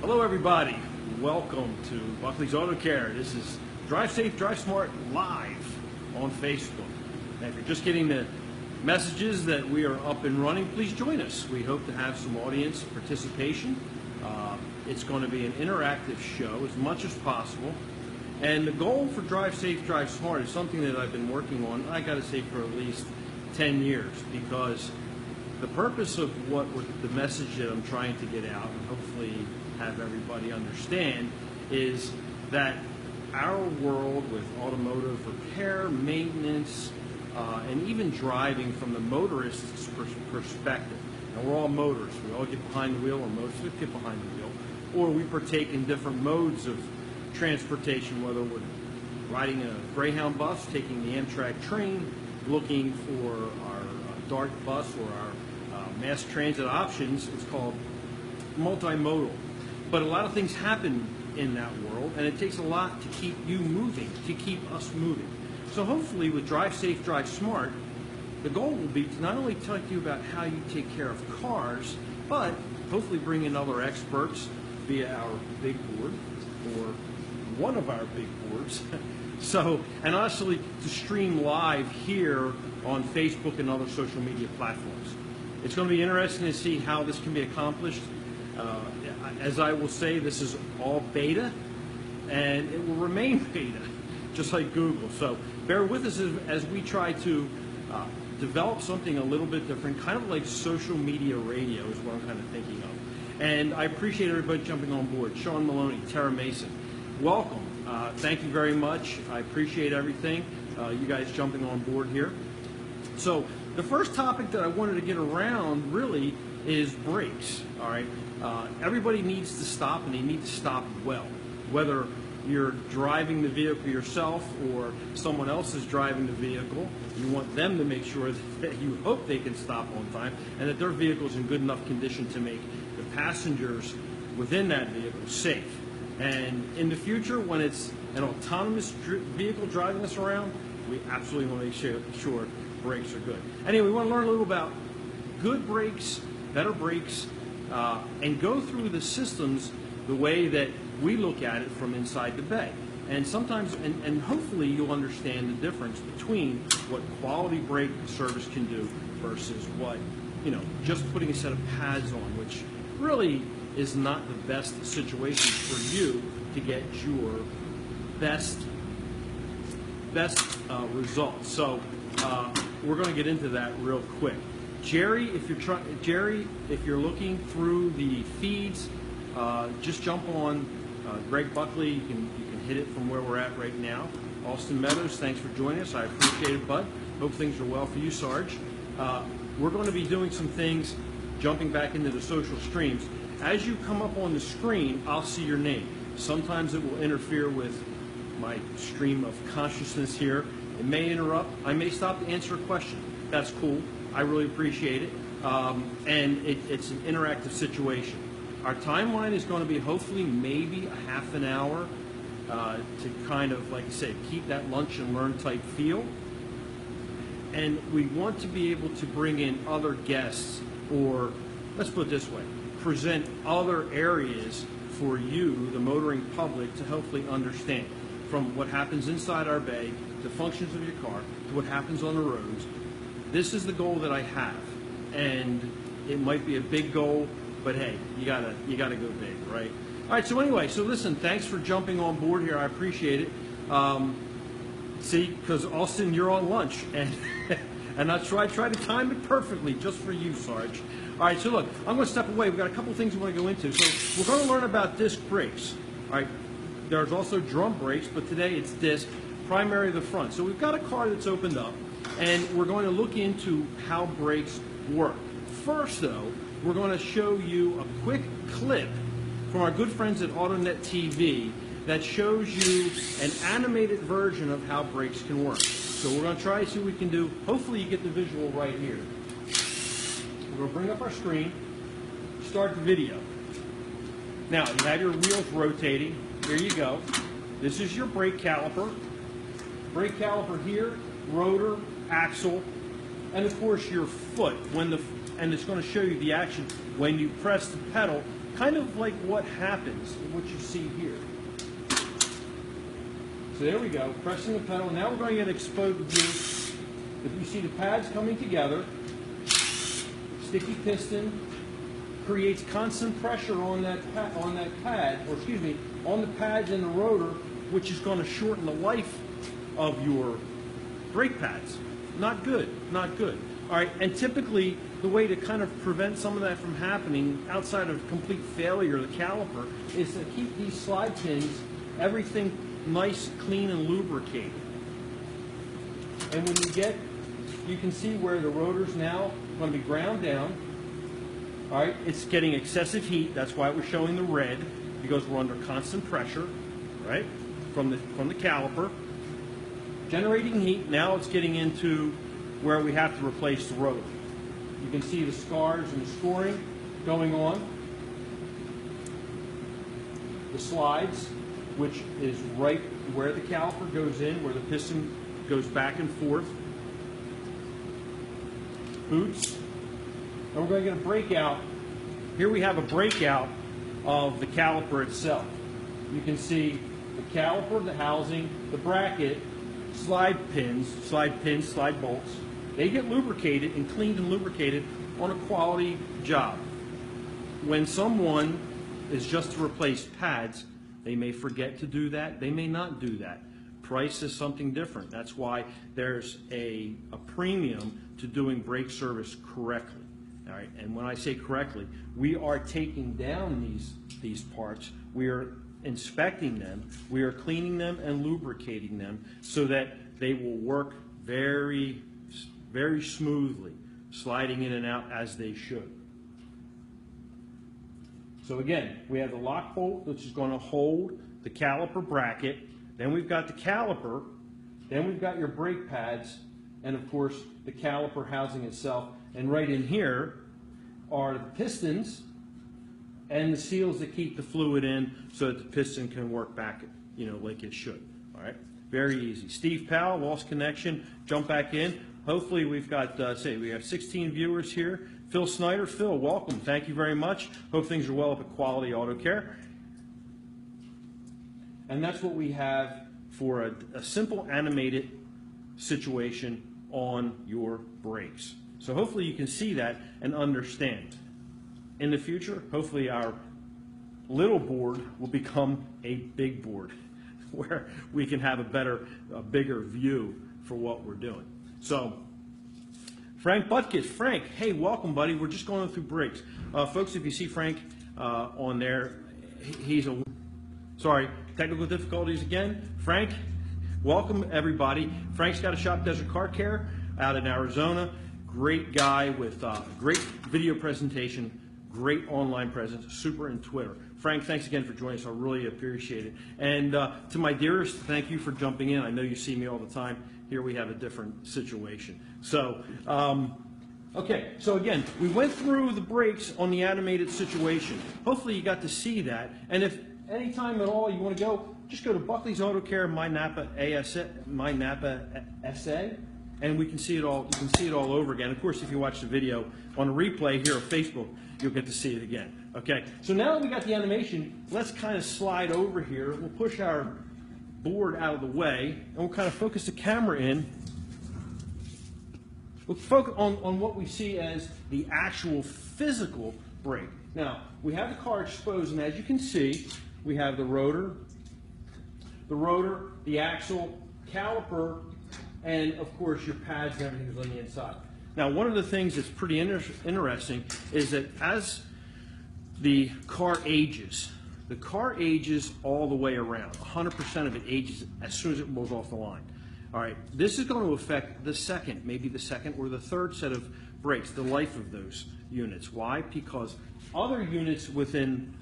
Hello everybody, welcome to Buckley's Auto Care. This is Drive Safe, Drive Smart live on Facebook. And if you're just getting the messages that we are up and running, please join us. We hope to have some audience participation. It's going to be an interactive show as much as possible. And the goal for Drive Safe, Drive Smart is something that I've been working on, I got to say, for at least 10 years, because the purpose of the message that I'm trying to get out and hopefully have everybody understand is that our world with automotive repair, maintenance, and even driving from the motorist's perspective. Now, we're all motorists. We all get behind the wheel, or most of us get behind the wheel, or we partake in different modes of transportation, whether we're riding a Greyhound bus, taking the Amtrak train, looking for our DART bus or our mass transit options. It's called multimodal. But a lot of things happen in that world, and it takes a lot to keep you moving, to keep us moving. So hopefully with Drive Safe, Drive Smart, the goal will be to not only tell you about how you take care of cars, but hopefully bring in other experts via our big board or one of our big boards. So, and actually to stream live here on Facebook and other social media platforms. It's going to be interesting to see how this can be accomplished. As I will say, this is all beta, and it will remain beta, just like Google. So bear with us as we try to develop something a little bit different, kind of like social media radio is what I'm kind of thinking of. And I appreciate everybody jumping on board. Sean Maloney, Tara Mason, welcome. Thank you very much. I appreciate everything, you guys jumping on board here. So the first topic that I wanted to get around really is brakes, all right? Everybody needs to stop, and they need to stop well. Whether you're driving the vehicle yourself or someone else is driving the vehicle, you want them to make sure that you hope they can stop on time and that their vehicle is in good enough condition to make the passengers within that vehicle safe. And in the future, when it's an autonomous vehicle driving us around, we absolutely want to make sure brakes are good. Anyway, we want to learn a little about good brakes, better brakes, and go through the systems the way that we look at it from inside the bay. And sometimes, and hopefully you'll understand the difference between what quality brake service can do versus what, just putting a set of pads on, which really is not the best situation for you to get your best results. So we're going to get into that real quick. Jerry, if you're looking through the feeds, just jump on Greg Buckley. You can hit it from where we're at right now. Austin Meadows, thanks for joining us. I appreciate it, bud. Hope things are well for you, Sarge. We're going to be doing some things, jumping back into the social streams. As you come up on the screen, I'll see your name. Sometimes it will interfere with my stream of consciousness here. It may interrupt. I may stop to answer a question. That's cool. I really appreciate it. And it's an interactive situation. Our timeline is going to be hopefully maybe a half an hour to kind of, like I said, keep that lunch and learn type feel. And we want to be able to bring in other guests, or let's put it this way, present other areas for you, the motoring public, to hopefully understand, from what happens inside our bay, the functions of your car, to what happens on the roads. This is the goal that I have, and it might be a big goal, but hey, you gotta go big, right? All right. So anyway, so listen, thanks for jumping on board here. I appreciate it. See, because Austin, you're on lunch, and I try to time it perfectly just for you, Sarge. All right. So look, I'm going to step away. We've got a couple things we want to go into. So we're going to learn about disc brakes. All right. There's also drum brakes, but today it's disc, primary the front. So we've got a car that's opened up, and we're going to look into how brakes work. First, though, we're going to show you a quick clip from our good friends at AutoNet TV that shows you an animated version of how brakes can work. So we're going to try to see what we can do. Hopefully you get the visual right here. We're going to bring up our screen, start the video. Now, you have your wheels rotating. Here you go. This is your brake caliper. Brake caliper here, rotor, axle, and of course your foot. When the and it's going to show you the action when you press the pedal, kind of like what happens, what you see here. So there we go, pressing the pedal. Now we're going to get exposed view. If you see the pads coming together, sticky piston creates constant pressure on that pad, or excuse me, on the pads in the rotor, which is going to shorten the life of your brake pads. Not good, not good. All right, and typically the way to kind of prevent some of that from happening outside of complete failure of the caliper is to keep these slide pins, everything nice, clean, and lubricated. And when you can see where the rotor's now going to be ground down. All right, it's getting excessive heat. That's why we're showing the red, because we're under constant pressure, right, from the caliper. Generating heat. Now it's getting into where we have to replace the rotor. You can see the scars and the scoring going on. The slides, which is right where the caliper goes in, where the piston goes back and forth. Boots. And we're going to get a breakout. Here we have a breakout of the caliper itself. You can see the caliper, the housing, the bracket, slide bolts. They get lubricated and cleaned and lubricated on a quality job. When someone is just to replace pads, they may forget to do that. They may not do that. Price is something different. That's why there's a premium to doing brake service correctly. All right, and when I say correctly, we are taking down these parts. We are inspecting them. We are cleaning them and lubricating them so that they will work very, very smoothly, sliding in and out as they should. So again, we have the lock bolt, which is going to hold the caliper bracket. Then we've got the caliper. Then we've got your brake pads, and of course the caliper housing itself. And right in here are the pistons and the seals that keep the fluid in so that the piston can work back, like it should. All right, very easy. Steve Powell, lost connection, jump back in. Hopefully we've got, we have 16 viewers here. Phil Snyder, Phil, welcome. Thank you very much. Hope things are well up at Quality Auto Care. And that's what we have for a simple animated situation on your brakes. So hopefully you can see that and understand. In the future, hopefully our little board will become a big board where we can have a bigger view for what we're doing. So, Frank Butkus. Frank, hey, welcome, buddy. We're just going through brakes. Folks, if you see Frank on there, sorry, technical difficulties again. Frank, welcome, everybody. Frank's got a shop, Desert Car Care, out in Arizona. Great guy with great video presentation, great online presence, super in Twitter. Frank, thanks again for joining us. I really appreciate it. And to my dearest, thank you for jumping in. I know you see me all the time. Here we have a different situation. So, okay, so again, we went through the brakes on the animated situation. Hopefully you got to see that. And if anytime at all you want to go, just go to Buckley's Auto Care, My Napa SA, and we can see it all. You can see it all over again. Of course, if you watch the video on a replay here on Facebook, you'll get to see it again. Okay, so now that we got the animation, let's kind of slide over here. We'll push our board out of the way, and we'll kind of focus the camera in. We'll focus on what we see as the actual physical brake. Now, we have the car exposed, and as you can see, we have the rotor, the axle, caliper, and of course your pads and everything is on the inside. Now, one of the things that's pretty interesting is that as the car ages all the way around. 100% of it ages as soon as it rolls off the line. All right, this is going to affect the second, maybe the second or the third set of brakes, the life of those units. Why? Because other units within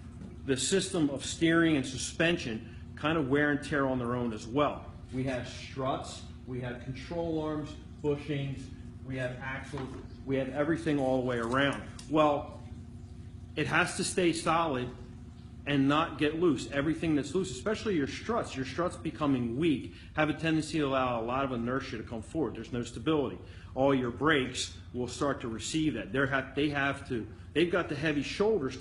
the system of steering and suspension kind of wear and tear on their own as well. We have struts, we have control arms, bushings, we have axles, we have everything all the way around. Well, it has to stay solid and not get loose. Everything that's loose, especially your struts becoming weak, have a tendency to allow a lot of inertia to come forward. There's no stability. All your brakes will start to receive that. They've got the heavy shoulders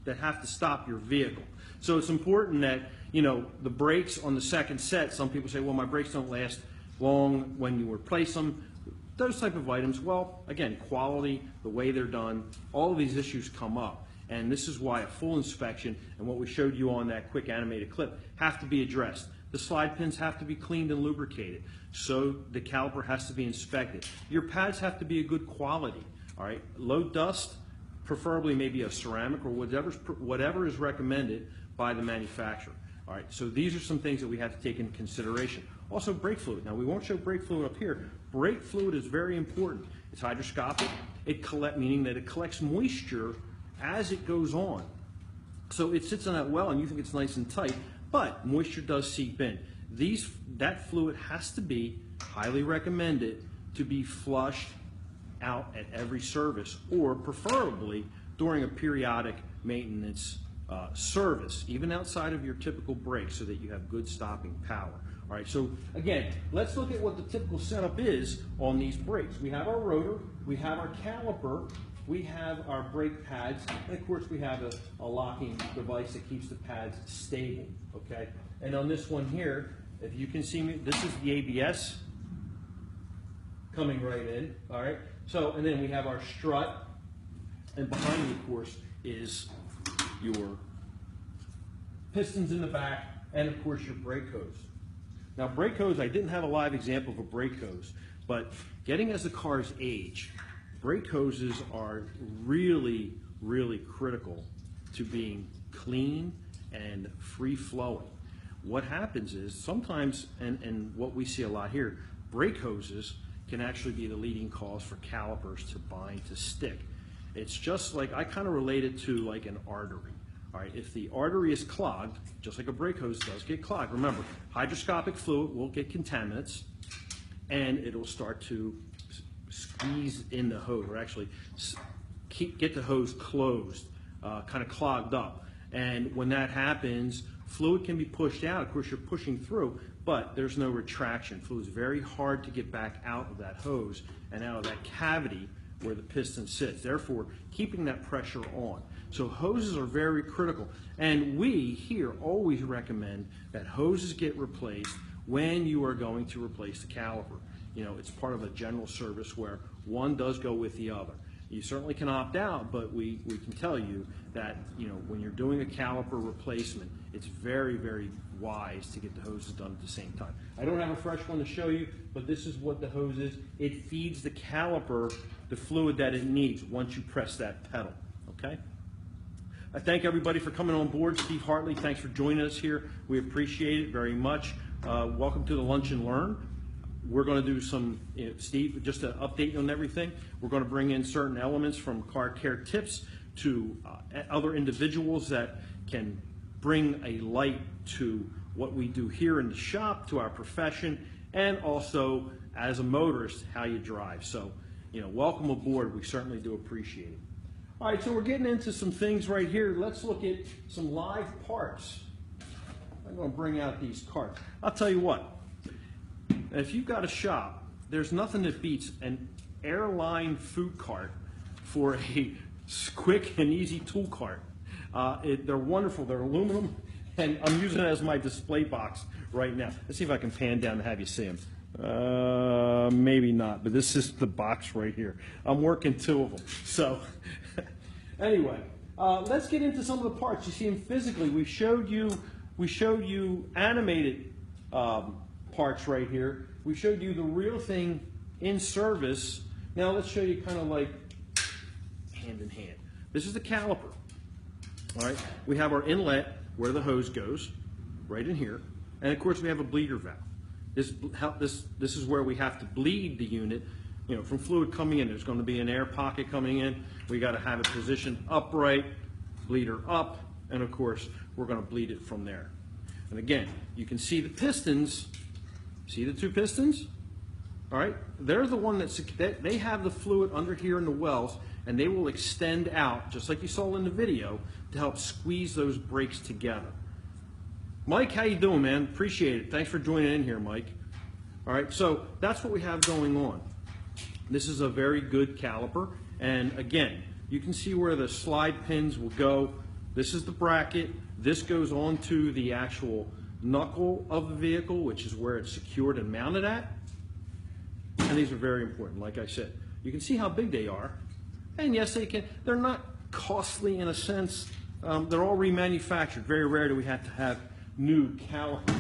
that have to stop your vehicle. So it's important that, you know, the brakes on the second set, some people say, well, my brakes don't last long when you replace them. Those type of items, well, again, quality, the way they're done, all of these issues come up. And this is why a full inspection and what we showed you on that quick animated clip have to be addressed. The slide pins have to be cleaned and lubricated. So the caliper has to be inspected. Your pads have to be a good quality, all right? Low dust, preferably maybe a ceramic or whatever is recommended by the manufacturer. All right, so these are some things that we have to take into consideration. Also, brake fluid. Now, we won't show brake fluid up here. Brake fluid is very important. It's hydroscopic, meaning that it collects moisture as it goes on. So it sits on that well and you think it's nice and tight, but moisture does seep in. That fluid has to be highly recommended to be flushed out at every service, or preferably during a periodic maintenance service, even outside of your typical brakes, so that you have good stopping power. All right, so again, let's look at what the typical setup is on these brakes. We have our rotor, we have our caliper, we have our brake pads, and of course we have a locking device that keeps the pads stable, okay? And on this one here, if you can see me, this is the ABS coming right in, all right? So, and then we have our strut, and behind me, of course, is your pistons in the back, and of course your brake hose. Now, brake hose, I didn't have a live example of a brake hose, but getting as the cars age, brake hoses are really, really critical to being clean and free-flowing. What happens is sometimes, and what we see a lot here, brake hoses can actually be the leading cause for calipers to bind to stick. It's just like, I kind of relate it to like an artery. All right, if the artery is clogged, just like a brake hose does get clogged, remember, hydroscopic fluid will get contaminants and it'll start to squeeze in the hose, or actually get the hose closed, kind of clogged up. And when that happens, fluid can be pushed out. Of course, you're pushing through, but there's no retraction. Fluid is very hard to get back out of that hose and out of that cavity where the piston sits, therefore keeping that pressure on. So hoses are very critical, and we here always recommend that hoses get replaced when you are going to replace the caliper. You know, it's part of a general service where one does go with the other. You certainly can opt out, but we can tell you that, you know, when you're doing a caliper replacement, it's very, very wise to get the hoses done at the same time. I don't have a fresh one to show you, but this is what the hose is. It feeds the caliper the fluid that it needs once you press that pedal, okay? I thank everybody for coming on board. Steve Hartley, thanks for joining us here. We appreciate it very much. Welcome to the Lunch and Learn. We're going to do some, Steve, just to update you on everything, we're going to bring in certain elements from car care tips to other individuals that can bring a light to what we do here in the shop, to our profession, and also as a motorist, how you drive. So, you know, welcome aboard. We certainly do appreciate it. All right, so we're getting into some things right here. Let's look at some live parts. I'm going to bring out these carts. I'll tell you what. If you've got a shop, there's nothing that beats an airline food cart for a quick and easy tool cart. They're wonderful. They're aluminum, and I'm using it as my display box right now. Let's see if I can pan down and have you see them. Maybe not, but this is the box right here. I'm working two of them. So anyway, let's get into some of the parts. You see them physically. We showed you animated parts right here. We showed you the real thing in service. Now let's show you kind of like hand in hand. This is the caliper. All right, we have our inlet where the hose goes, right in here, and of course we have a bleeder valve. This is where we have to bleed the unit, you know, from fluid coming in. There's going to be an air pocket coming in. We got to have it positioned upright, bleeder up, and of course we're going to bleed it from there. And again, you can see the pistons. See the two pistons? All right, they're the one they have the fluid under here in the wells, and they will extend out, just like you saw in the video, to help squeeze those brakes together. Mike, how you doing, man? Appreciate it. Thanks for joining in here, Mike. All right, so that's what we have going on. This is a very good caliper, and again, you can see where the slide pins will go. This is the bracket. This goes onto the actual knuckle of the vehicle, which is where it's secured and mounted at. And these are very important, like I said. You can see how big they are. And yes, they're not costly in a sense. They're all remanufactured. Very rare do we have to have new calipers.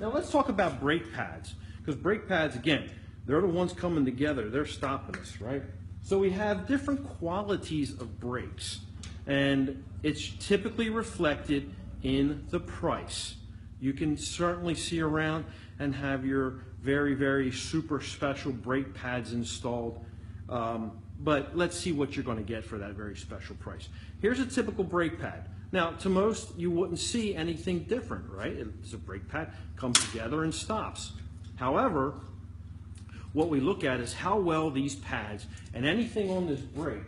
Now let's talk about brake pads, because brake pads, again, they're the ones coming together. They're stopping us, right? So we have different qualities of brakes, and it's typically reflected in the price. You can certainly see around and have your very, very super special brake pads installed, but let's see what you're going to get for that very special price. Here's a typical brake pad. Now, to most, you wouldn't see anything different, right? It's a brake pad, comes together and stops. However, what we look at is how well these pads and anything on this brake,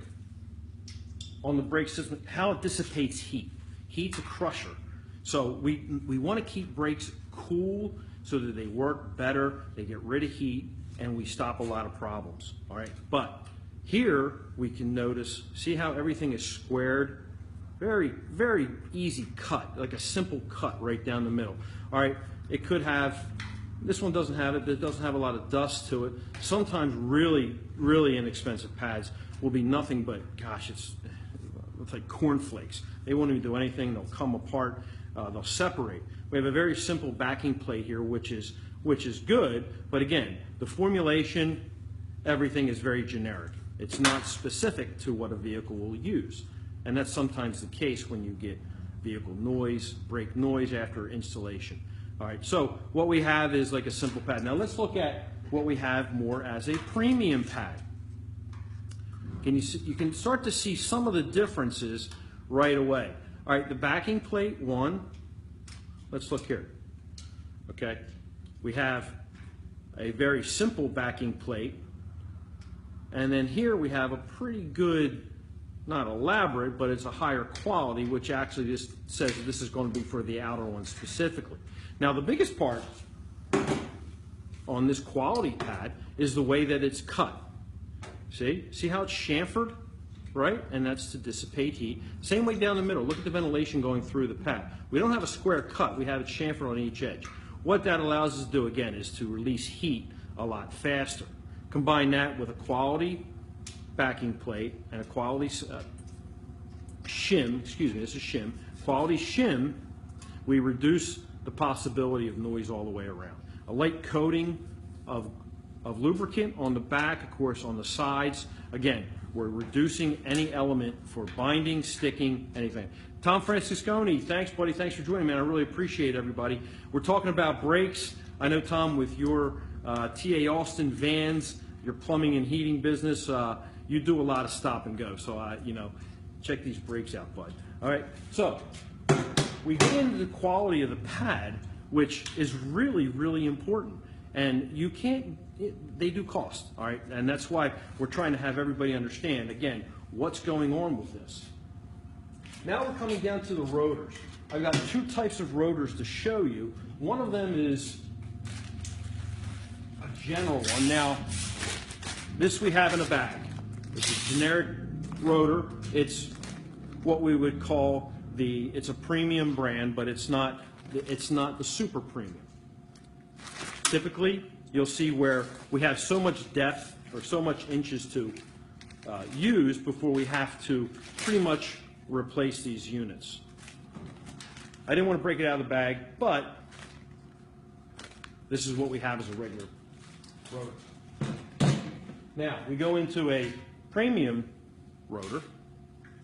on the brake system, how it dissipates heat. Heat's a crusher. So we want to keep brakes cool so that they work better, they get rid of heat, and we stop a lot of problems, all right? But here we can notice, see how everything is squared? Very, very easy cut, like a simple cut right down the middle. All right, it could have, this one doesn't have it, it doesn't have a lot of dust to it. Sometimes really, really inexpensive pads will be nothing but, gosh, it's like cornflakes. They won't even do anything, they'll come apart, they'll separate. We have a very simple backing plate here, which is good, but again, the formulation, everything is very generic. It's not specific to what a vehicle will use. And that's sometimes the case when you get vehicle noise, brake noise after installation. All right, so what we have is like a simple pad. Now let's look at what we have more as a premium pad. You can start to see some of the differences right away. All right, the backing plate one, let's look here. Okay, we have a very simple backing plate, and then here we have a pretty good, not elaborate, but it's a higher quality, which actually just says that this is going to be for the outer one specifically. Now the biggest part on this quality pad is the way that it's cut. See how it's chamfered, right? And that's to dissipate heat. Same way down the middle. Look at the ventilation going through the pad. We don't have a square cut. We have it chamfered on each edge. What that allows us to do, again, is to release heat a lot faster. Combine that with a quality backing plate and a quality shim, excuse me, this is shim, quality shim, we reduce the possibility of noise all the way around. A light coating of lubricant on the back, of course on the sides, again, we're reducing any element for binding, sticking, anything. Tom Francisconi, thanks buddy, thanks for joining me, I really appreciate everybody. We're talking about brakes. I know Tom, with your TA Austin vans, your plumbing and heating business, you do a lot of stop and go, so you know, check these brakes out, bud. All right, so we get into the quality of the pad, which is really, really important, and you can't. They do cost, all right, and that's why we're trying to have everybody understand again what's going on with this. Now we're coming down to the rotors. I've got two types of rotors to show you. One of them is a general one. Now, this we have in a bag. It's a generic rotor. It's what we would call it's a premium brand, but it's not the super premium. Typically, you'll see where we have so much depth or so much inches to use before we have to pretty much replace these units. I didn't want to break it out of the bag, but this is what we have as a regular rotor. Now, we go into a premium rotor.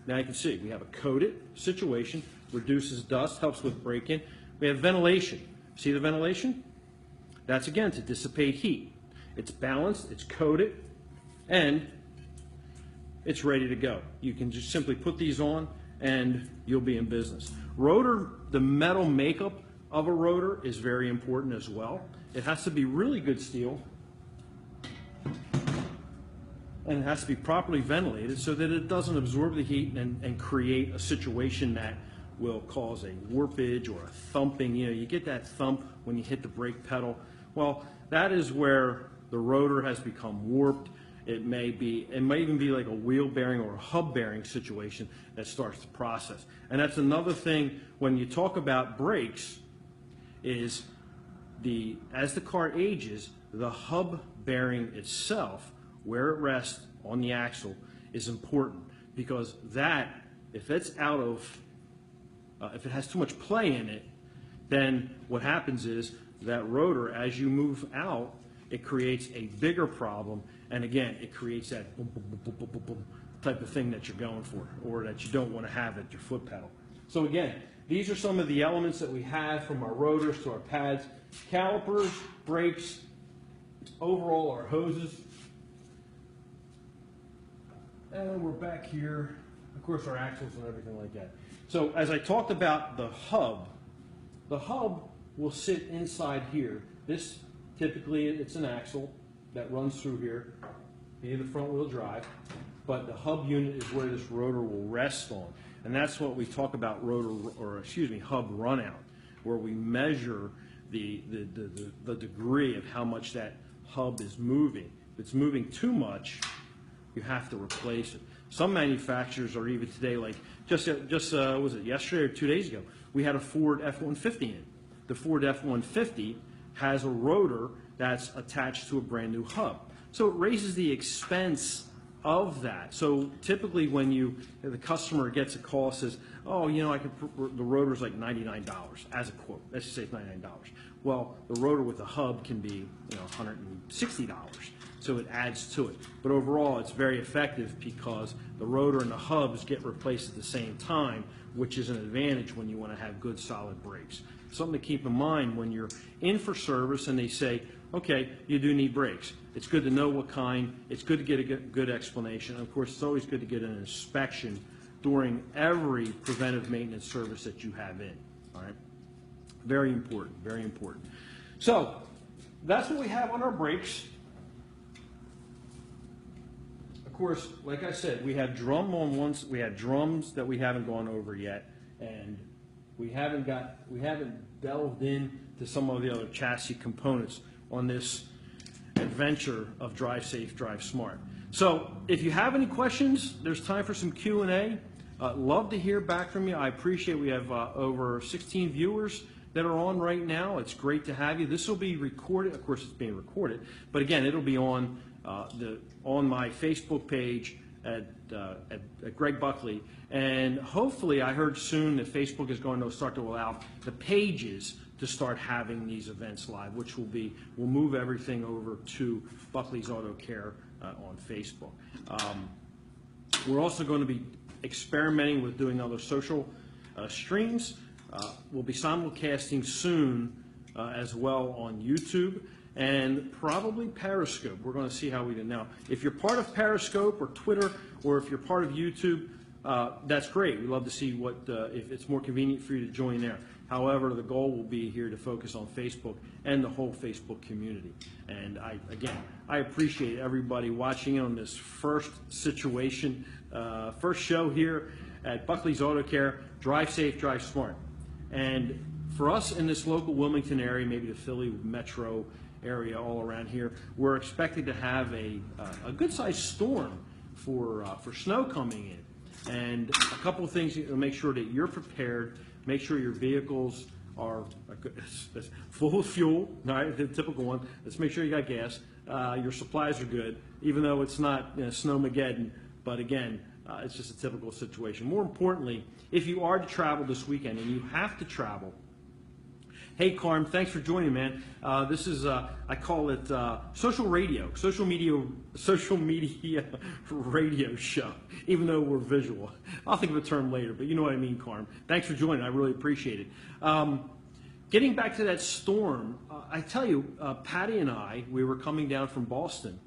Now you can see we have a coated situation, reduces dust, helps with braking. We have ventilation. See the ventilation? That's again to dissipate heat. It's balanced, it's coated, and it's ready to go. You can just simply put these on and you'll be in business. Rotor, the metal makeup of a rotor is very important as well. It has to be really good steel. and it has to be properly ventilated so that it doesn't absorb the heat and create a situation that will cause a warpage or a thumping. You know, you get that thump when you hit the brake pedal. Well, that is where the rotor has become warped. It may even be like a wheel bearing or a hub bearing situation that starts the process. And that's another thing when you talk about brakes is as the car ages, the hub bearing itself, where it rests on the axle, is important, because that, if it's out of, if it has too much play in it, then what happens is that rotor, as you move out, it creates a bigger problem, and again, it creates that boom, boom, boom, boom, boom, boom, boom type of thing that you're going for, or that you don't want to have at your foot pedal. So again, these are some of the elements that we have, from our rotors to our pads, calipers, brakes, overall our hoses. And we're back here, of course, our axles and everything like that. So as I talked about the hub will sit inside here. This, typically, it's an axle that runs through here, via the front wheel drive, but the hub unit is where this rotor will rest on. And that's what we talk about hub runout, where we measure the degree of how much that hub is moving. If it's moving too much, you have to replace it. Some manufacturers are even today, like was it yesterday or 2 days ago, we had a Ford F-150 in. The Ford F-150 has a rotor that's attached to a brand new hub. So it raises the expense of that. So typically when the customer gets a call, says, oh, you know, the rotor's like $99 as a quote. Let's just say it's $99. Well, the rotor with the hub can be, you know, $160. So it adds to it. But overall, it's very effective because the rotor and the hubs get replaced at the same time, which is an advantage when you want to have good solid brakes. Something to keep in mind when you're in for service and they say, okay, you do need brakes. It's good to know what kind. It's good to get a good explanation. And of course, it's always good to get an inspection during every preventive maintenance service that you have in. All right? Very important, very important. So that's what we have on our brakes. Of course, like I said, we have we had drums that we haven't gone over yet, and we haven't delved into some of the other chassis components on this adventure of Drive Safe, Drive Smart. So if you have any questions, there's time for some Q&A. Love to hear back from you. I appreciate we have over 16 viewers that are on right now. It's great to have you. This will be recorded. Of course, it's being recorded, but again, it'll be on my Facebook page at Greg Buckley, and hopefully, I heard soon that Facebook is going to start to allow the pages to start having these events live, which we'll move everything over to Buckley's Auto Care on Facebook. We're also going to be experimenting with doing other social streams. We'll be simulcasting soon as well on YouTube and probably Periscope. We're going to see how we do. Now, if you're part of Periscope or Twitter, or if you're part of YouTube, that's great. We'd love to see if it's more convenient for you to join there. However, the goal will be here to focus on Facebook and the whole Facebook community. And I appreciate everybody watching on this first situation, first show here at Buckley's Auto Care, Drive Safe, Drive Smart. And for us in this local Wilmington area, maybe the Philly metro area all around here, we're expected to have a good-sized storm for snow coming in. And a couple of things to make sure that you're prepared, make sure your vehicles are full of fuel, right, the typical one. Let's make sure you got gas. Your supplies are good, even though it's not snowmageddon, but again, it's just a typical situation. More importantly, if you are to travel this weekend and you have to travel, hey, Carm, thanks for joining, man. This is, I call it social media radio show, even though we're visual. I'll think of a term later, but you know what I mean, Carm. Thanks for joining. I really appreciate it. Getting back to that storm, I tell you, Patty and I, we were coming down from Boston.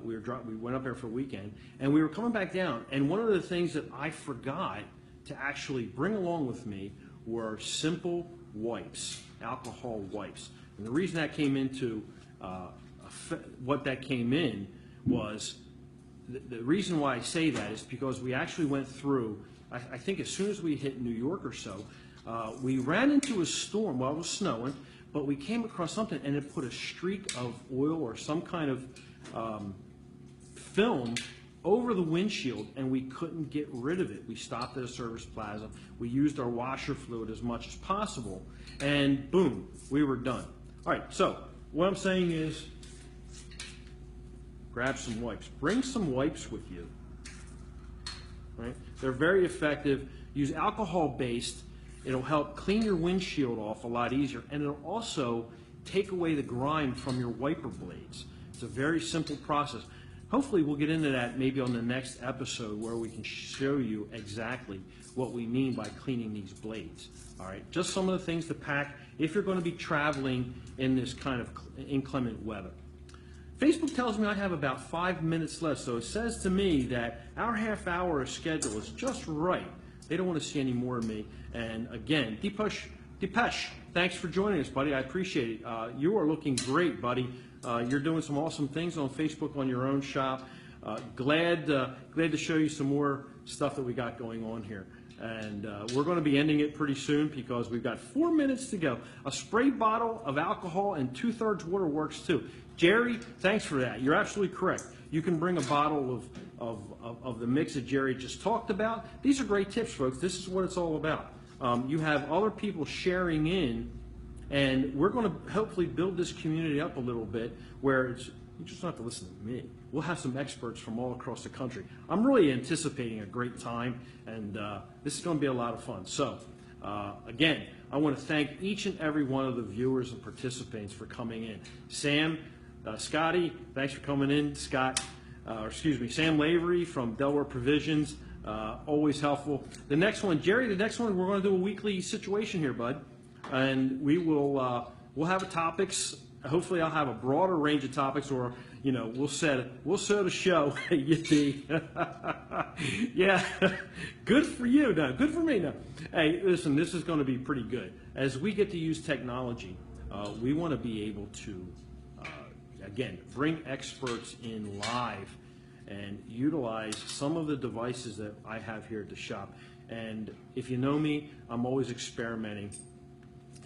We went up there for a weekend, and we were coming back down. And one of the things that I forgot to actually bring along with me were simple wipes, alcohol wipes. And the reason that came into what that came in was the reason why I say that is because we actually went through, I think as soon as we hit New York or so, we ran into a storm. Well, it was snowing, but we came across something and it put a streak of oil or some kind of film over the windshield, and we couldn't get rid of it. We stopped at a service plaza. We used our washer fluid as much as possible, and boom, we were done. All right, so what I'm saying is grab some wipes. Bring some wipes with you. Right? They're very effective. Use alcohol-based. It'll help clean your windshield off a lot easier, and it'll also take away the grime from your wiper blades. It's a very simple process. Hopefully we'll get into that maybe on the next episode where we can show you exactly what we mean by cleaning these blades. All right, just some of the things to pack if you're going to be traveling in this kind of inclement weather. Facebook tells me I have about 5 minutes left, so it says to me that our half-hour schedule is just right. They don't want to see any more of me. And again, Deepesh, thanks for joining us, buddy. I appreciate it. You are looking great, buddy. You're doing some awesome things on Facebook on your own shop. Glad to show you some more stuff that we got going on here. And we're going to be ending it pretty soon because we've got 4 minutes to go. A spray bottle of alcohol and 2/3 water works too. Jerry, thanks for that. You're absolutely correct. You can bring a bottle of the mix that Jerry just talked about. These are great tips, folks. This is what it's all about. You have other people sharing in, and we're going to hopefully build this community up a little bit where you just don't have to listen to me. We'll have some experts from all across the country. I'm really anticipating a great time, and this is going to be a lot of fun. So, again, I want to thank each and every one of the viewers and participants for coming in. Sam, Scotty, thanks for coming in. Scott, Sam Lavery from Delaware Provisions, always helpful. The next one, Jerry, the next one, we're going to do a weekly situation here, bud. And we will we'll have topics. Hopefully, I'll have a broader range of topics, or we'll set a show. Yeah, good for you. No, good for me. No, hey, listen, this is going to be pretty good. As we get to use technology, we want to be able to again bring experts in live and utilize some of the devices that I have here at the shop. And if you know me, I'm always experimenting.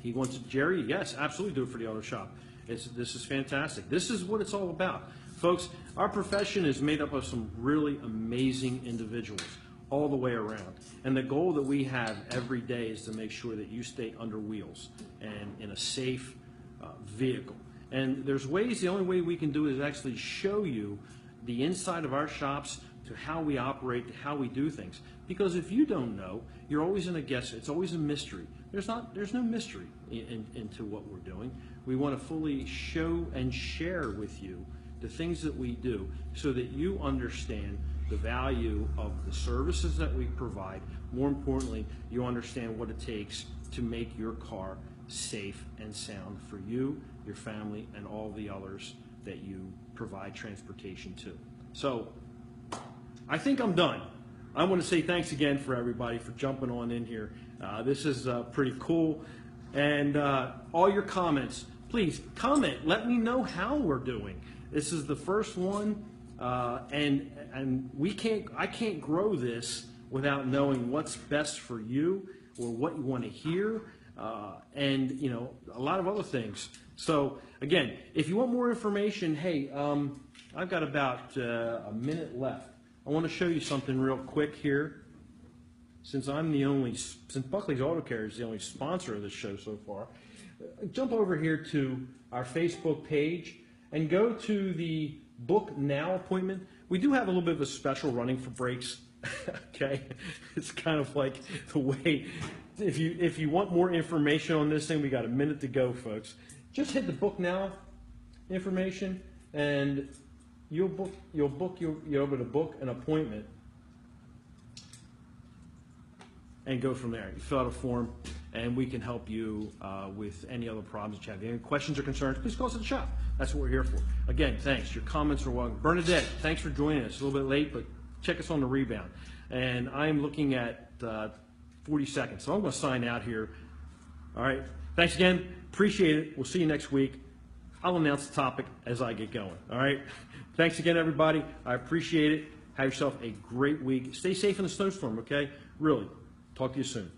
He wants Jerry, yes, absolutely do it for the auto shop. This is fantastic. This is what it's all about. Folks, our profession is made up of some really amazing individuals all the way around. And the goal that we have every day is to make sure that you stay under wheels and in a safe vehicle. And there's ways, the only way we can do it is actually show you the inside of our shops, to how we operate, to how we do things. Because if you don't know, you're always in a guess. It's always a mystery. There's no mystery into what we're doing. We want to fully show and share with you the things that we do so that you understand the value of the services that we provide. More importantly, you understand what it takes to make your car safe and sound for you, your family, and all the others that you provide transportation to. So I think I'm done. I want to say thanks again for everybody for jumping on in here. This is pretty cool. And all your comments, please comment. Let me know how we're doing. This is the first one, and I can't grow this without knowing what's best for you or what you want to hear, and a lot of other things. So again, if you want more information, hey, I've got about a minute left. I want to show you something real quick here. Since Buckley's Auto Care is the only sponsor of this show so far, jump over here to our Facebook page and go to the Book Now appointment. We do have a little bit of a special running for brakes. Okay, it's kind of like the way. If you want more information on this thing, we got a minute to go, folks. Just hit the Book Now information, and you'll be able to book an appointment and go from there. You fill out a form, and we can help you with any other problems that you have. Any questions or concerns, please call us at the shop. That's what we're here for. Again, thanks. Your comments are welcome. Bernadette, thanks for joining us. A little bit late, but check us on the rebound. And I'm looking at 40 seconds, so I'm going to sign out here. All right. Thanks again. Appreciate it. We'll see you next week. I'll announce the topic as I get going. All right. Thanks again, everybody. I appreciate it. Have yourself a great week. Stay safe in the snowstorm, okay? Really. Talk to you soon.